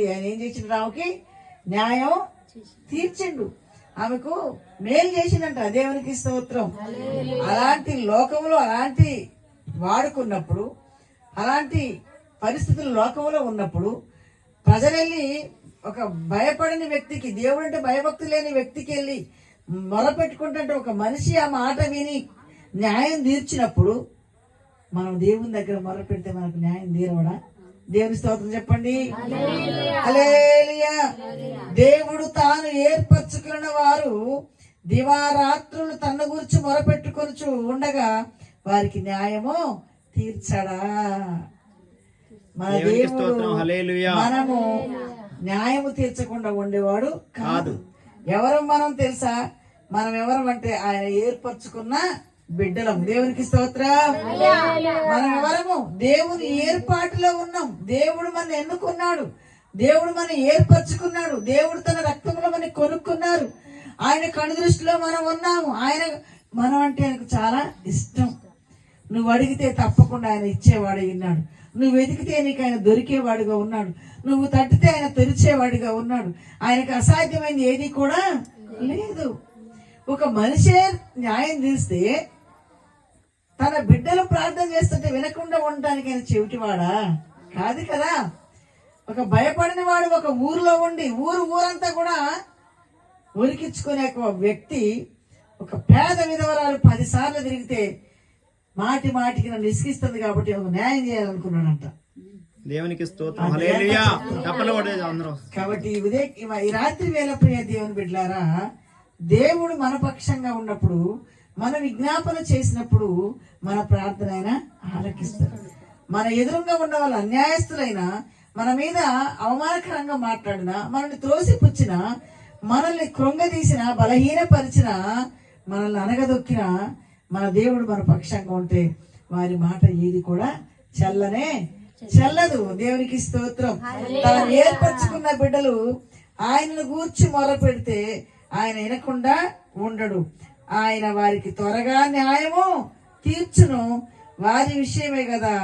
ఆయన ఏం చేసిండు? రావుకి న్యాయం తీర్చిండు, ఆమెకు మేలు చేసిందంట. దేవునికి స్తోత్రం. అలాంటి లోకంలో అలాంటి వాడుకున్నప్పుడు, అలాంటి పరిస్థితులు లోకంలో ఉన్నప్పుడు ప్రజలెళ్ళి ఒక భయపడని వ్యక్తికి, దేవుడు అంటే భయభక్తి లేని వ్యక్తికి వెళ్ళి మొరపెట్టుకుంటుంటే ఒక మనిషి ఆ మాట విని న్యాయం తీర్చినప్పుడు మనం దేవుని దగ్గర మొరపెడితే మనకు న్యాయం తీరవడా? దేవుని స్తోత్రం చెప్పండి. హల్లెలూయా. దేవుడు తాను ఏర్పరచుకున్న వారు దివారాత్రులు తన గురించి మొరపెట్టుకొనుచు ఉండగా వారికి న్యాయము తీర్చడా? మన దేవుడు మనము న్యాయము తీర్చకుండా ఉండేవాడు కాదు. ఎవరు మనం తెలుసా? మనం ఎవరం అంటే ఆయన ఏర్పరచుకున్న బిడ్డలం. దేవునికి స్తోత్రం. మనం ఎవరము? దేవుని ఏర్పాటులో ఉన్నాం. దేవుడు మన ఎన్నుకున్నాడు, దేవుడు మన ఏర్పరచుకున్నాడు, దేవుడు తన రక్తంలో మన కొనుక్కున్నారు. ఆయన కనుదృష్టిలో మనం ఉన్నాము. మనం అంటే ఆయనకు చాలా ఇష్టం. నువ్వు అడిగితే తప్పకుండా ఆయన ఇచ్చేవాడు ఉన్నాడు. నువ్వు వెతికితే నీకు ఆయన దొరికేవాడుగా ఉన్నాడు. నువ్వు తట్టితే ఆయన తెరిచేవాడిగా ఉన్నాడు. ఆయనకు అసాధ్యమైంది ఏది కూడా లేదు. ఒక మనిషే న్యాయం తీస్తే తన బిడ్డలు ప్రార్థన చేస్తుంటే వినకుండా ఉండటానికి ఆయన చెవిటివాడా? కాదు కదా. ఒక భయపడిన వాడు ఒక ఊరిలో ఉండి ఊరంతా కూడా ఉరికించుకునే ఒక వ్యక్తి, ఒక పేద విధవరాలు 10 సార్లు తిరిగితే మాటికి నన్ను ఇసుకిస్తుంది కాబట్టి ఒక న్యాయం చేయాలనుకున్నాడంట. దేవునికి స్తోత్రం. హల్లెలూయా. కాబట్టి ఈ రాత్రి వేళ ప్రియ దేవుని బిడ్డలారా, దేవుడు మన పక్షంగా ఉన్నప్పుడు, మన విజ్ఞాపన చేసినప్పుడు మన ప్రార్థన ఆయన ఆలకిస్తాడు. మన ఎదురుగా ఉన్న వాళ్ళు అన్యాయస్తులైనా, మన మీద అవమానకరంగా మాట్లాడినా, మనల్ని త్రోసిపుచ్చినా, మనల్ని కృంగదీసిన, బలహీనపరిచిన, మనల్ని అనగదొక్కిన మన దేవుడు మన పక్షంగా ఉంటే వారి మాట ఏది కూడా చెల్లదు. దేవునికి స్తోత్రం. తాను ఏర్పరచుకున్న బిడ్డలు ఆయనను గూర్చి మొర పెడితే ఆయన వినకుండా ఉండడు. ఆయన వారికి త్వరగా న్యాయము తీర్చును. వారి విషయమే కదా